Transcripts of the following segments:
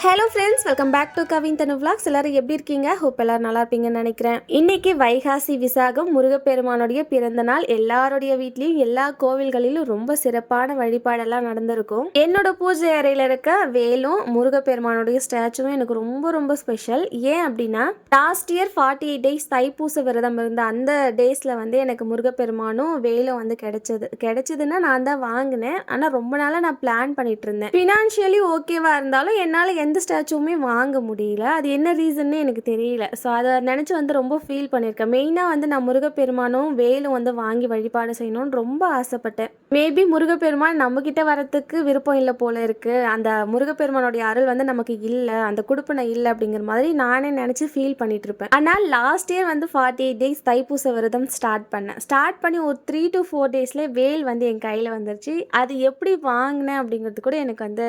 Hello friends, welcome back to Kavin Thanu vlogs. எல்லாரும் எப்படி இருக்கீங்க? ஹோப் எல்லாரும் நல்லா இருப்பீங்கன்னு நினைக்கிறேன். இன்னைக்கு வைகாசி விசாகம் முருகப்பெருமானுடைய பிறந்த நாள். எல்லாருடைய வீட்லேயும் எல்லா கோவில்களிலும் ரொம்ப சிறப்பான வழிபாடெல்லாம் நடந்திருக்கும். என்னோட பூஜை அறையில் இருக்க வேலும் முருகப்பெருமானுடைய ஸ்டாச்சுவும் எனக்கு ரொம்ப ரொம்ப ஸ்பெஷல். ஏன் அப்படின்னா லாஸ்ட் இயர் 48 டேஸ் தைப்பூச விரதம் இருந்த அந்த டேஸில் வந்து எனக்கு முருகப்பெருமானும் வேலும் வந்து கிடைச்சதுன்னா நான் தான் வாங்கினேன். ஆனால் ரொம்ப நாளாக நான் பிளான் பண்ணிட்டு இருந்தேன். ஃபினான்ஷியலி ஓகேவா இருந்தாலும் என்னால் எந்த ஸ்டாச்சுவுமே வாங்க முடியல. அது என்ன ரீசன்னு எனக்கு தெரியல. ஸோ அதை நினச்சி வந்து ரொம்ப ஃபீல் பண்ணியிருக்கேன். மெயினாக வந்து நான் முருகப்பெருமானும் வேலும் வந்து வாங்கி வழிபாடு செய்யணும்னு ரொம்ப ஆசைப்பட்டேன். மேபி முருகப்பெருமான் நம்மக்கிட்ட வரத்துக்கு விருப்பம் இல்லை போல இருக்குது. அந்த முருகப்பெருமானுடைய அருள் வந்து நமக்கு இல்லை, அந்த குடுப்பனை இல்லை அப்படிங்கிற மாதிரி நானே நினச்சி ஃபீல் பண்ணிட்டு இருப்பேன். ஆனால் லாஸ்ட் இயர் வந்து 48 டேஸ் தைப்பூச விரதம் ஸ்டார்ட் பண்ணி ஒரு 3 to 4 டேஸ்லேயே வேல் வந்து என் கையில் வந்துருச்சு. அது எப்படி வாங்கினேன் அப்படிங்கிறது கூட எனக்கு வந்து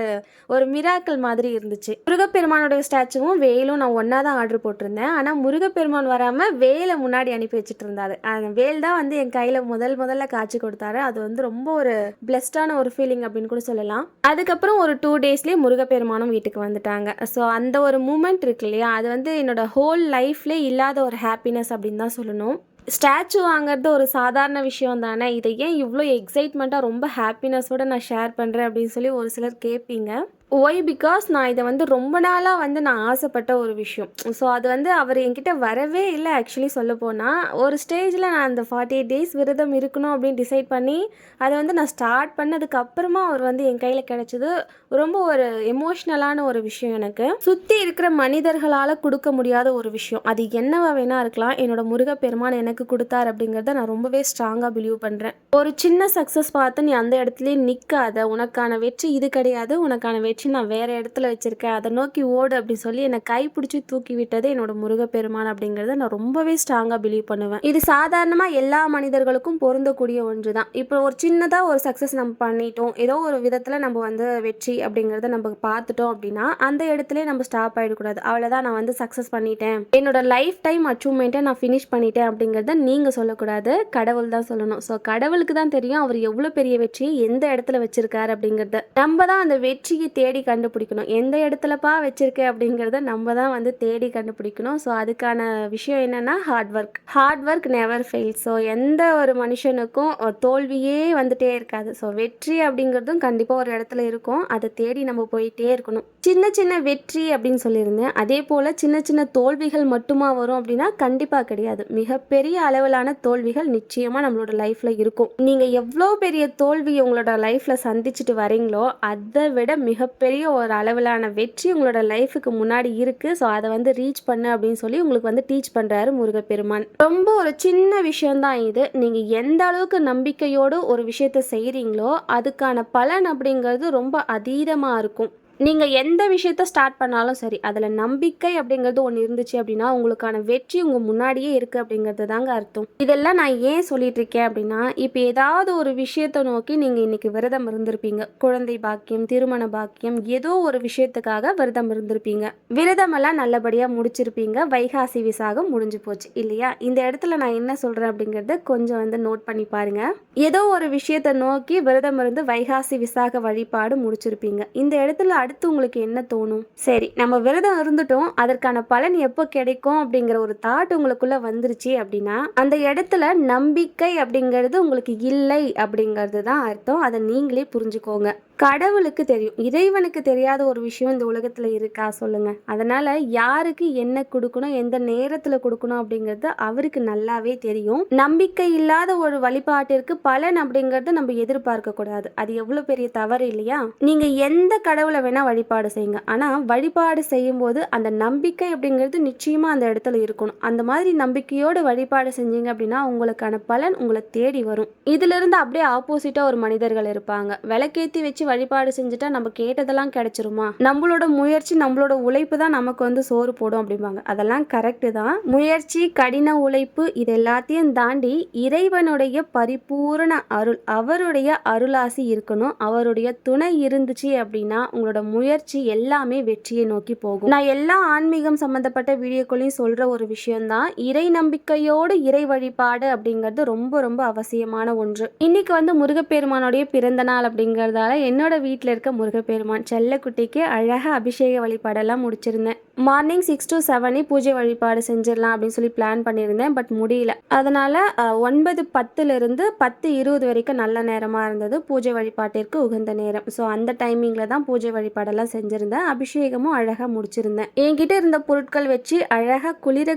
ஒரு மிராக்கல் மாதிரி இருந்துச்சு. முருகப்பெருமானுடைய ஸ்டாச்சுவும் வேலும் நான் ஒன்றா தான் ஆர்டர் போட்டிருந்தேன். ஆனால் முருகப்பெருமான் வராமல் வேலை முன்னாடி அனுப்பி வச்சுட்டு இருந்தாரு. அந்த வேல் தான் வந்து என் கையில் முதல்ல காட்சி கொடுத்தாரு. அது வந்து ரொம்ப ஒரு பிளஸ்டான ஒரு ஃபீலிங் அப்படின்னு கூட சொல்லலாம். அதுக்கப்புறம் ஒரு 2 டேஸ்லேயே முருகப்பெருமானும் வீட்டுக்கு வந்துட்டாங்க. ஸோ அந்த ஒரு மூமெண்ட் இருக்கு இல்லையா, அது வந்து என்னோட ஹோல் லைஃப்லேயே இல்லாத ஒரு ஹாப்பினஸ் அப்படின்னு தான் சொல்லணும். ஸ்டாச்சு வாங்குறது ஒரு சாதாரண விஷயம் தானே, இதை ஏன் இவ்வளோ எக்ஸைட்மெண்ட்டாக ரொம்ப ஹாப்பினஸோடு நான் ஷேர் பண்ணுறேன் அப்படின்னு சொல்லி ஒரு சிலர் கேட்பீங்க. ஒய் பிகாஸ் நான் இதை வந்து ரொம்ப நாளாக வந்து நான் ஆசைப்பட்ட ஒரு விஷயம். ஸோ அது வந்து அவர் என்கிட்ட வரவே இல்லை. ஆக்சுவலி சொல்ல போனால் ஒரு ஸ்டேஜில் நான் அந்த 48 டேஸ் விரதம் இருக்கணும் அப்படின்னு டிசைட் பண்ணி அதை வந்து நான் ஸ்டார்ட் பண்ணதுக்கப்புறமா அவர் வந்து என் கையில் கிடச்சிது. ரொம்ப ஒரு எமோஷ்னலான ஒரு விஷயம். எனக்கு சுற்றி இருக்கிற மனிதர்களால் கொடுக்க முடியாத ஒரு விஷயம், அது என்னவா வேணா இருக்கலாம், என்னோட முருகப்பெருமான் எனக்கு கொடுத்தார் அப்படிங்கிறத நான் ரொம்பவே ஸ்ட்ராங்காக பிலீவ் பண்ணுறேன். ஒரு சின்ன சக்ஸஸ் பார்த்து நீ அந்த இடத்துலயே நிற்காத, உனக்கான வெற்றி இது கிடையாது, உனக்கான வெற்றி நான் வேற இடத்துல வச்சிருக்கேன், அதை நோக்கி ஓடு அப்படின்னு சொல்லி என்னை கைப்பிடிச்சி தூக்கி விட்டது என்னோட முருகப்பெருமான் அப்படிங்கிறத நான் ரொம்பவே ஸ்ட்ராங்காக பிலீவ் பண்ணுவேன். இது சாதாரணமாக எல்லா மனிதர்களுக்கும் பொருந்தக்கூடிய ஒன்று தான். இப்போ ஒரு சின்னதாக ஒரு சக்ஸஸ் நம்ம பண்ணிட்டோம், ஏதோ ஒரு விதத்தில் நம்ம வந்து வெற்றி அப்படிங்கிறத நம்ம பார்த்துட்டோம் அப்படின்னா அந்த இடத்துல நம்ம ஸ்டாப் ஆகிடக்கூடாது. அவ்வளோதான், நான் வந்து சக்ஸஸ் பண்ணிட்டேன், என்னோட லைஃப் டைம் அச்சீவ்மெண்ட்டை நான் ஃபினிஷ் பண்ணிட்டேன் அப்படிங்கிறத நீங்கள் சொல்லக்கூடாது, கடவுள் தான் சொல்லணும். ஸோ கடவுளுக்கு தான் தெரியும் அவர் எவ்வளோ பெரிய வெற்றியை எந்த இடத்துல வச்சிருக்காரு அப்படிங்கிறத. நம்ம தான் அந்த வெற்றியை தேடி கண்டுபிடிக்கணும். எந்த இடத்துலப்பா வச்சிருக்க அப்படிங்கிறத நம்ம தான் வந்து தேடி கண்டுபிடிக்கணும். ஸோ அதுக்கான விஷயம் என்னன்னா hard work never fail. So எந்த ஒரு மனுஷனுக்கும் தோல்வியே வந்துட்டே இருக்காது. ஸோ வெற்றி அப்படிங்கிறதும் கண்டிப்பாக ஒரு இடத்துல இருக்கும், அதை தேடி நம்ம போயிட்டே இருக்கணும். சின்ன சின்ன வெற்றி அப்படின்னு சொல்லியிருந்தேன், அதே போல் சின்ன சின்ன தோல்விகள் மட்டுமா வரும் அப்படின்னா கண்டிப்பாக கிடையாது. மிகப்பெரிய அளவிலான தோல்விகள் நிச்சயமாக நம்மளோட லைஃப்பில் இருக்கும். நீங்கள் எவ்வளோ பெரிய தோல்வி உங்களோட லைஃப்பில் சந்திச்சுட்டு வரீங்களோ அதை விட மிகப்பெரிய ஒரு அளவிலான வெற்றி உங்களோட லைஃபுக்கு முன்னாடி இருக்கு. ஸோ அதை வந்து ரீச் பண்ணு அப்படின்னு சொல்லி உங்களுக்கு வந்து டீச் பண்றாரு முருகப்பெருமான். ரொம்ப ஒரு சின்ன விஷயம்தான் இது. நீங்க எந்த அளவுக்கு நம்பிக்கையோடு ஒரு விஷயத்த செய்றீங்களோ அதுக்கான பலன் அப்படிங்கிறது ரொம்ப அதீதமா இருக்கும். நீங்கள் எந்த விஷயத்த ஸ்டார்ட் பண்ணாலும் சரி, அதில் நம்பிக்கை அப்படிங்கிறது ஒன்று இருந்துச்சு அப்படின்னா உங்களுக்கான வெற்றி உங்கள் முன்னாடியே இருக்குது அப்படிங்கிறது தாங்க அர்த்தம். இதெல்லாம் நான் ஏன் சொல்லிட்டு இருக்கேன் அப்படின்னா, இப்போ ஏதாவது ஒரு விஷயத்தை நோக்கி நீங்கள் இன்னைக்கு விரதம் இருந்திருப்பீங்க. குழந்தை பாக்கியம், திருமண பாக்கியம், ஏதோ ஒரு விஷயத்துக்காக விரதம் இருந்திருப்பீங்க. விரதமெல்லாம் நல்லபடியாக முடிச்சிருப்பீங்க. வைகாசி விசாகம் முடிஞ்சு போச்சு இல்லையா? இந்த இடத்துல நான் என்ன சொல்கிறேன் அப்படிங்கிறத கொஞ்சம் வந்து நோட் பண்ணி பாருங்க. ஏதோ ஒரு விஷயத்தை நோக்கி விரதம் இருந்து வைகாசி விசாக வழிபாடு முடிச்சிருப்பீங்க. இந்த இடத்துல அடுத்து உங்களுக்கு என்ன தோணும்? சரி, நம்ம விரதம் இருந்துட்டோம், அதற்கான பலன் எப்போ கிடைக்கும் அப்படிங்கிற ஒரு தாட் உங்களுக்குள்ள வந்துருச்சு அப்படின்னா அந்த இடத்துல நம்பிக்கை அப்படிங்கிறது உங்களுக்கு இல்லை அப்படிங்கிறது தான் அர்த்தம். அதை நீங்களே புரிஞ்சுக்கோங்க. கடவுளுக்கு தெரியும், இறைவனுக்கு தெரியாத ஒரு விஷயம் இந்த உலகத்தில் இருக்கா சொல்லுங்க? அதனால யாருக்கு என்ன கொடுக்கணும், எந்த நேரத்தில் கொடுக்கணும் அப்படிங்கிறது அவருக்கு நல்லாவே தெரியும். நம்பிக்கை இல்லாத ஒரு வழிபாட்டிற்கு பலன் அப்படிங்கிறது நம்ம எதிர்பார்க்க கூடாது. அது எவ்வளோ பெரிய தவறு இல்லையா? நீங்க எந்த கடவுளை வேணா வழிபாடு செய்யுங்க, ஆனா வழிபாடு செய்யும் போது அந்த நம்பிக்கை அப்படிங்கிறது நிச்சயமா அந்த இடத்துல இருக்கணும். அந்த மாதிரி நம்பிக்கையோடு வழிபாடு செஞ்சீங்க அப்படின்னா உங்களுக்கான பலன் உங்களை தேடி வரும். இதுல இருந்து அப்படியே ஆப்போசிட்டா ஒரு மனிதர்கள் இருப்பாங்க. விளக்கேத்தி வச்சு வழிபாடு செஞ்சுட்டா நம்ம கேட்டதெல்லாம் கிடைச்சிருமா, நம்மளோட முயற்சி நம்மளோட உழைப்பு தான் நமக்கு வந்து சோறு போடும் அப்படிம்பாங்க. அதெல்லாம் கரெக்டு தான். முயற்சி, கடின உழைப்பு, இது எல்லாத்தையும் தாண்டி இறைவனுடைய பரிபூரண அருள், அவருடைய அருளாசி இருக்கணும். அவருடைய துணை இருந்துச்சு அப்படின்னா உங்களோட முயற்சி எல்லாமே வெற்றியை நோக்கி போகும். நான் எல்லா ஆன்மீகம் சம்பந்தப்பட்ட வீடியோக்களையும் சொல்ற ஒரு விஷயம்தான், இறை நம்பிக்கையோடு இறை வழிபாடு அப்படிங்கிறது ரொம்ப ரொம்ப அவசியமான ஒன்று. இன்னைக்கு வந்து முருகப்பெருமானுடைய பிறந்த நாள் அப்படிங்கிறதால என்ன என்னோட வீட்டில் இருக்க முருகப்பெருமான் செல்லக்குட்டிக்கு அழகாக அபிஷேக வழிபாடெல்லாம் முடிச்சிருந்தேன். மார்னிங் 6 to 7 பூஜை வழிபாடு செஞ்சிடலாம் அப்படின்னு சொல்லி பிளான் பண்ணியிருந்தேன். பட் முடியல. அதனால் 9:10 10:20 வரைக்கும் நல்ல நேரமாக இருந்தது பூஜை வழிபாட்டிற்கு உகந்த நேரம். ஸோ அந்த டைமிங்கில் தான் பூஜை வழிபாடெல்லாம் செஞ்சுருந்தேன். அபிஷேகமும் அழகாக முடிச்சிருந்தேன். என்கிட்ட இருந்த பொருட்கள் வச்சு அழகாக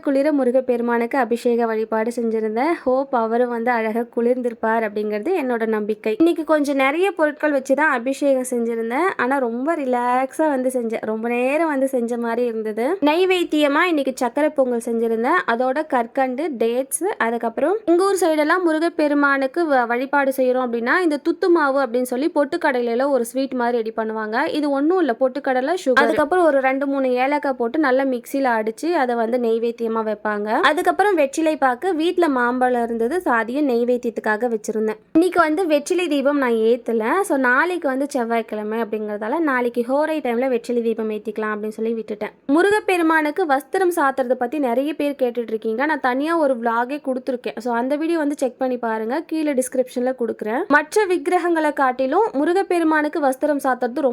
குளிர முருகப்பெருமானுக்கு அபிஷேக வழிபாடு செஞ்சுருந்தேன். ஹோப் அவரும் வந்து அழகாக குளிர்ந்திருப்பார் அப்படிங்கிறது என்னோட நம்பிக்கை. இன்னைக்கு கொஞ்சம் நிறைய பொருட்கள் வச்சு தான் அபிஷேகம் செஞ்சுருந்தேன். ஆனால் ரொம்ப ரிலாக்ஸாக வந்து செஞ்சேன். ரொம்ப நேரம் வந்து செஞ்ச மாதிரி இருந்தது. நைவேத்தியமா இன்னைக்கு சக்கரை பொங்கல் செஞ்சிருந்தேன். அதோட கற்கண்டு, டேட்ஸ், அதுக்கப்புறம் எங்க ஊர் சைடெல்லாம் முருகப்பெருமானுக்கு வழிபாடு செய்யறோம் அப்படின்னா இந்த துத்து மாவு அப்படின்னு சொல்லி பொட்டுக்கடலையில ஒரு ஸ்வீட் மாதிரி ரெடி பண்ணுவாங்க. இது ஒன்றும் இல்லை, பொட்டுக்கடலை, சுகர், அதுக்கப்புறம் ஒரு 2-3 ஏலக்காய் போட்டு நல்லா மிக்சியில் அடிச்சு அதை வந்து நெய்வேத்தியமா வைப்பாங்க. அதுக்கப்புறம் வெற்றிலை பாக்கு, வீட்டில் மாம்பழம் இருந்தது, அதையும் நெய்வேத்தியத்துக்காக வச்சிருந்தேன். இன்னைக்கு வந்து வெற்றிலை தீபம் நான் ஏற்றல. ஸோ நாளைக்கு வந்து செவ்வாய்க்கிழமை அப்படிங்கிறதால நாளைக்கு ஹோரை டைம்ல வெற்றிலை தீபம் ஏற்றிக்கலாம் அப்படின்னு சொல்லி விட்டுட்டேன். முருகப்பெருமானுக்கு வஸ்திரம் சாத்துறதை பற்றி நிறைய பேர் கேட்டுட்டு இருக்கீங்க. நான் தனியாக ஒரு விளாகே கொடுத்துருக்கேன். ஸோ அந்த வீடியோ வந்து செக் பண்ணி பாருங்க, கீழே டிஸ்கிரிப்ஷனில் கொடுக்குறேன். மற்ற விக்கிரகங்களை காட்டிலும் முருகப்பெருமானுக்கு வஸ்திரம் சாத்துறது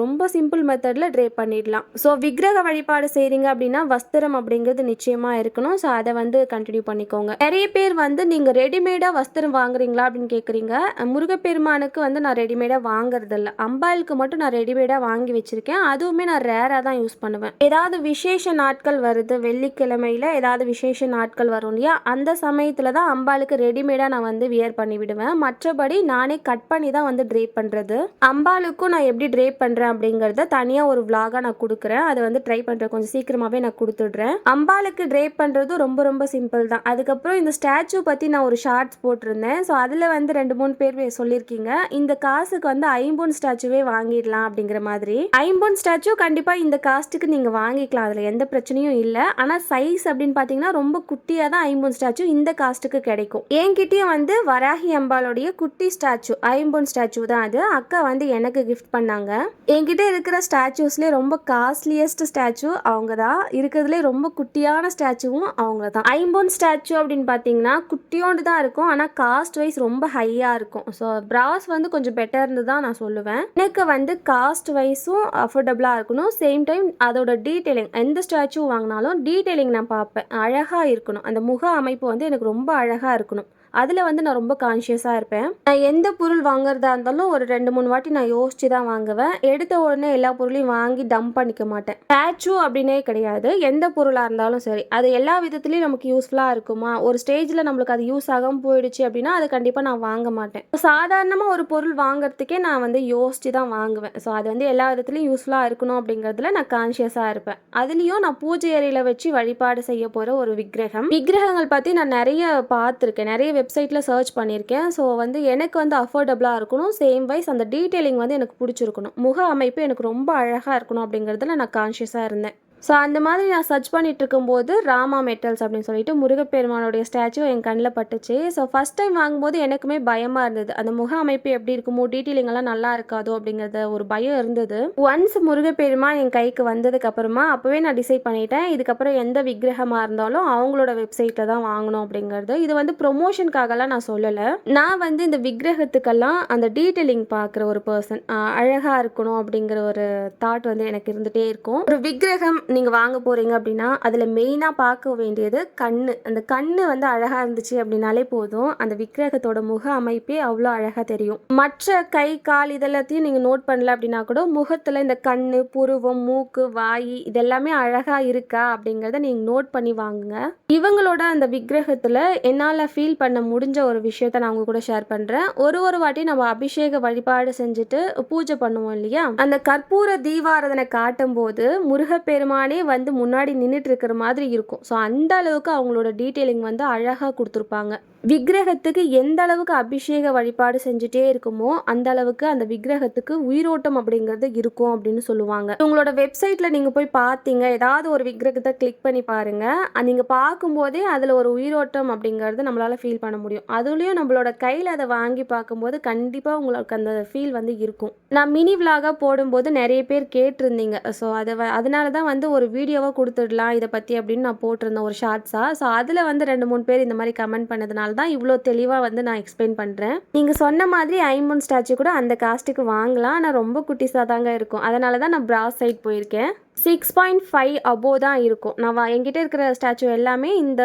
ரொம்ப சிம்பிள் மெத்தடில் ட்ரேப் பண்ணிடலாம். ஸோ விக்கிரக வழிபாடு செய்கிறீங்க அப்படின்னா வஸ்திரம் அப்படிங்கிறது நிச்சயமாக இருக்கணும். ஸோ அதை வந்து கண்டினியூ பண்ணிக்கோங்க. நிறைய பேர் வந்து நீங்கள் ரெடிமேடாக வஸ்திரம் வாங்குறீங்களா அப்படின்னு கேட்குறீங்க. முருகப்பெருமானுக்கு வந்து நான் ரெடிமேடாக வாங்குறதில்ல. அம்பாளுக்கு மட்டும் நான் ரெடிமேடாக வாங்கி வச்சிருக்கேன். அதுவுமே நான் ரேராக தான் யூஸ் பண்ணுவேன். ஏதாவது விசேஷ நாட்கள் வருது, வெள்ளிக்கிழமையில ஏதாவது விசேஷ நாட்கள் வரும் இல்லையா, அந்த சமயத்துல தான் அம்பாளுக்கு ரெடிமேடா நான் வந்து வியர் பண்ணி விடுவேன். மற்றபடி நானே கட் பண்ணி தான் வந்து ட்ரேப் பண்றது. அம்பாளுக்கும் நான் எப்படி ட்ரேப் பண்றேன் அப்படிங்கறத தனியா ஒரு விளாகா நான் கொடுக்குறேன். அதை வந்து ட்ரை பண்றேன், கொஞ்சம் சீக்கிரமாவே நான் கொடுத்துடுறேன். அம்பாளுக்கு ட்ரேப் பண்றது ரொம்ப சிம்பிள் தான். அதுக்கப்புறம் இந்த ஸ்டாச்சு பத்தி நான் ஒரு ஷார்ட்ஸ் போட்டிருந்தேன். ஸோ அதுல வந்து 2-3 பேர் சொல்லியிருக்கீங்க இந்த காசுக்கு வந்து ஐம்பொன் ஸ்டாச்சுவே வாங்கிடலாம் அப்படிங்கிற மாதிரி. ஐம்பொன் ஸ்டாச்சு கண்டிப்பா இந்த காஸ்ட்டுக்கு நீங்கள் வாங்கிக்கலாம், அதில் எந்த பிரச்சனையும் இல்லை. ஆனால் சைஸ் அப்படின்னு பார்த்தீங்கன்னா ரொம்ப குட்டியாக தான் ஐம்பொன் ஸ்டாச்சு இந்த காஸ்ட்டுக்கு கிடைக்கும். என்கிட்டயும் வந்து வராகி அம்பாளுடைய குட்டி ஸ்டாச்சு, ஐம்பொன் ஸ்டாச்சு தான் அது. அக்கா வந்து எனக்கு கிஃப்ட் பண்ணாங்க. என்கிட்ட இருக்கிற ஸ்டாச்சுஸ்லேயே ரொம்ப காஸ்ட்லியஸ்ட் ஸ்டாச்சு அவங்க தான். இருக்கிறதுலே ரொம்ப குட்டியான ஸ்டாச்சுவும் அவங்க தான். ஐம்பொன் ஸ்டாச்சு அப்படின்னு பார்த்தீங்கன்னா குட்டியோண்டு தான் இருக்கும், ஆனால் காஸ்ட் வைஸ் ரொம்ப ஹையாக இருக்கும். ஸோ பிராஸ் வந்து கொஞ்சம் பெட்டர்னு தான் நான் சொல்லுவேன். எனக்கு வந்து காஸ்ட் வைஸும் அஃபோர்டபுளாக இருக்கணும். சேம் டைம் அதோட டீட்டெயிலிங், எந்த ஸ்டாச்சு வாங்கினாலும் டீட்டெயிலிங் நான் பார்ப்பேன். அழகாக இருக்கணும். அந்த முக அமைப்பு வந்து எனக்கு ரொம்ப அழகாக இருக்கணும். அதில் வந்து நான் ரொம்ப கான்ஷியஸாக இருப்பேன். நான் எந்த பொருள் வாங்குறதா இருந்தாலும் ஒரு 2-3 வாட்டி நான் யோசிச்சு தான் வாங்குவேன். எடுத்த உடனே எல்லா பொருளையும் வாங்கி டம்ப் பண்ணிக்க மாட்டேன். ஸ்டாச்சு அப்படின்னே கிடையாது, எந்த பொருளாக இருந்தாலும் சரி அது எல்லா விதத்துலேயும் நமக்கு யூஸ்ஃபுல்லாக இருக்குமா, ஒரு ஸ்டேஜில் நம்மளுக்கு அது யூஸ் ஆகாமல் போயிடுச்சு அப்படின்னா அது கண்டிப்பாக நான் வாங்க மாட்டேன். சாதாரணமாக ஒரு பொருள் வாங்குறதுக்கே நான் வந்து யோசிச்சு தான் வாங்குவேன். ஸோ அது வந்து எல்லா விதத்துலையும் யூஸ்ஃபுல்லாக இருக்கணும் அப்படிங்கிறதுல நான் கான்ஷியஸாக இருப்பேன். அதுலேயும் நான் பூஜை அறையில் வச்சு வழிபாடு செய்ய போகிற ஒரு விக்கிரகங்கள் பற்றி நான் நிறைய பார்த்துருக்கேன், நிறைய வெப்சைட்டில் சர்ச் பண்ணியிருக்கேன். ஸோ வந்து எனக்கு வந்து அஃபோர்டபுளாக இருக்கணும். சேம் வைஸ் அந்த டீட்டெயிலிங் வந்து எனக்கு பிடிச்சிருக்கணும். முக அமைப்பு எனக்கு ரொம்ப அழகாக இருக்கணும் அப்படிங்கிறதுல நான் கான்ஷியஸாக இருந்தேன். ஸோ அந்த மாதிரி நான் சர்ச் பண்ணிட்டு இருக்கும்போது ராமா மெட்டல்ஸ் அப்படின்னு சொல்லிட்டு முருகப்பெருமானுடைய ஸ்டாச்சு என் கண்ணில் பட்டுச்சு. ஸோ ஃபஸ்ட் டைம் வாங்கும்போது எனக்குமே பயமாக இருந்தது. அந்த முக அமைப்பு எப்படி இருக்குமோ, டீட்டெயிலிங் எல்லாம் நல்லா இருக்காதோ அப்படிங்கிறத ஒரு பயம் இருந்தது. ஒன்ஸ் முருகப்பெருமான் என் கைக்கு வந்ததுக்கு அப்புறமா அப்போவே நான் டிசைட் பண்ணிட்டேன், இதுக்கப்புறம் எந்த விக்கிரகமாக இருந்தாலும் அவங்களோட வெப்சைட்டில் தான் வாங்கணும் அப்படிங்கிறது. இது வந்து ப்ரொமோஷனுக்காகலாம் நான் சொல்லலை. நான் வந்து இந்த விக்கிரகத்துக்கெல்லாம் அந்த டீட்டெயிலிங் பார்க்குற ஒரு பர்சன், அழகாக இருக்கணும் அப்படிங்கிற ஒரு தாட் வந்து எனக்கு இருந்துகிட்டே இருக்கும். ஒரு விக்கிரகம் நீங்கள் வாங்க போகிறீங்க அப்படின்னா அதில் மெயினாக பார்க்க வேண்டியது கண்ணு. அந்த கண்ணு வந்து அழகாக இருந்துச்சு அப்படின்னாலே போதும், அந்த விக்கிரகத்தோட முக அமைப்பே அவ்வளோ அழகாக தெரியும். மற்ற கை கால் இதெல்லாத்தையும் நீங்கள் நோட் பண்ணல அப்படின்னா கூட முகத்தில் இந்த கண்ணு, புருவம், மூக்கு, வாய் இதெல்லாமே அழகாக இருக்கா அப்படிங்கிறத நீங்கள் நோட் பண்ணி வாங்குங்க. இவங்களோட அந்த விக்கிரகத்தில் என்னால் ஃபீல் பண்ண முடிஞ்ச ஒரு விஷயத்த நான் உங்க கூட ஷேர் பண்ணுறேன். ஒரு வாட்டி நம்ம அபிஷேக வழிபாடு செஞ்சுட்டு பூஜை பண்ணுவோம் இல்லையா, அந்த கற்பூர தீபாராதனை காட்டும் போது முருகப்பெருமானே வந்து முன்னாடி நின்றுட்டு இருக்கிற மாதிரி இருக்கும். ஸோ அந்த அளவுக்கு அவங்களோட டீட்டெயிலிங் வந்து அழகாக கொடுத்துருப்பாங்க. விக்கிரகத்துக்கு எந்த அளவுக்கு அபிஷேக வழிபாடு செஞ்சுட்டே இருக்குமோ அந்த அளவுக்கு அந்த விக்கிரகத்துக்கு உயிரோட்டம் அப்படிங்கிறது இருக்கும் அப்படின்னு சொல்லுவாங்க. உங்களோட வெப்சைட்டில் நீங்கள் போய் பார்த்தீங்க, ஏதாவது ஒரு விக்கிரகத்தை கிளிக் பண்ணி பாருங்கள். நீங்கள் பார்க்கும்போதே அதில் ஒரு உயிரோட்டம் அப்படிங்கிறது நம்மளால் ஃபீல் பண்ண முடியும். அதுலேயும் நம்மளோட கையில் அதை வாங்கி பார்க்கும்போது கண்டிப்பாக உங்களுக்கு அந்த ஃபீல் வந்து இருக்கும். நான் மினி விலாகாக போடும்போது நிறைய பேர் கேட்டிருந்தீங்க. ஸோ அதனால தான் வந்து ஒரு வீடியோவாக கொடுத்துடலாம் இதை பற்றி அப்படின்னு நான் போட்டிருந்தேன், ஒரு ஷார்ட்ஸாக. ஸோ அதில் வந்து 2-3 பேர் இந்த மாதிரி கமெண்ட் பண்ணதுனால அதனால தான் இவ்வளோ தெளிவாக வந்து நான் எக்ஸ்பிளைன் பண்ணுறேன். நீங்கள் சொன்ன மாதிரி ஐம்பொன் ஸ்டாச்சு கூட அந்த காஸ்ட்டுக்கு வாங்கலாம். ஆனால் ரொம்ப குட்டிஸாக தாங்க இருக்கும். அதனால தான் நான் பிராஸ் சைட் போயிருக்கேன். 6.5 அபோவ் தான் இருக்கும். என்கிட்ட இருக்கிற ஸ்டாச்சு எல்லாமே இந்த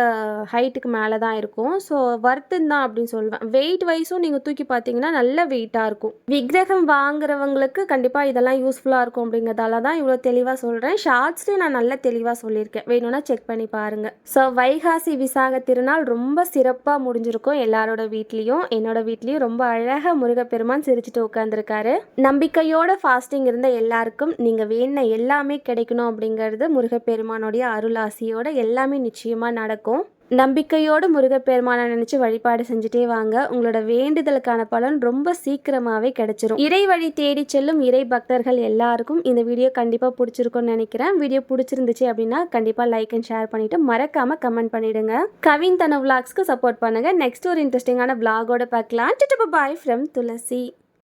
ஹைட்டுக்கு மேலே தான் இருக்கும். ஸோ வர்த்துன்னு தான் அப்படின்னு சொல்லுவேன். வெயிட் வைஸும் நீங்கள் தூக்கி பார்த்தீங்கன்னா நல்ல வெயிட்டாக இருக்கும். விக்கிரகம் வாங்குறவங்களுக்கு கண்டிப்பாக இதெல்லாம் யூஸ்ஃபுல்லாக இருக்கும் அப்படிங்கிறதால தான் இவ்வளோ தெளிவாக சொல்கிறேன். ஷார்ட்ஸ்லேயும் நான் நல்ல தெளிவாக சொல்லியிருக்கேன். வேணும்னா செக் பண்ணி பாருங்கள். ஸோ வைகாசி விசாக திருநாள் ரொம்ப சிறப்பாக முடிஞ்சிருக்கும் எல்லாரோட வீட்லேயும். என்னோட வீட்லேயும் ரொம்ப அழகாக முருகப்பெருமான் சிரிச்சுட்டு உட்காந்துருக்காரு. நம்பிக்கையோட ஃபாஸ்டிங் இருந்த எல்லாருக்கும் நீங்கள் வேணுன எல்லாமே கிடைக்கணும் அப்படிங்கிறது முருகப்பெருமானுடைய அருளாசியோட எல்லாமே நிச்சயமாக நடக்கும். நம்பிக்கையோடு முருகப்பெருமானை நினச்சி வழிபாடு செஞ்சுட்டே வாங்க. உங்களோட வேண்டுதலுக்கான பலன் ரொம்ப சீக்கிரமாகவே கிடைச்சிரும். இறை வழி தேடி செல்லும் இறை பக்தர்கள் எல்லாருக்கும் இந்த வீடியோ கண்டிப்பாக பிடிச்சிருக்கும்னு நினைக்கிறேன். வீடியோ பிடிச்சிருந்துச்சு அப்படின்னா கண்டிப்பாக லைக் அண்ட் ஷேர் பண்ணிவிட்டு மறக்காமல் கமெண்ட் பண்ணிவிடுங்க. கவின் தன விளாக்ஸ்க்கு சப்போர்ட் பண்ணுங்கள். நெக்ஸ்ட் ஒரு இன்ட்ரெஸ்டிங்கான விளாகோட பார்க்கலாம். Bye from Thulasi.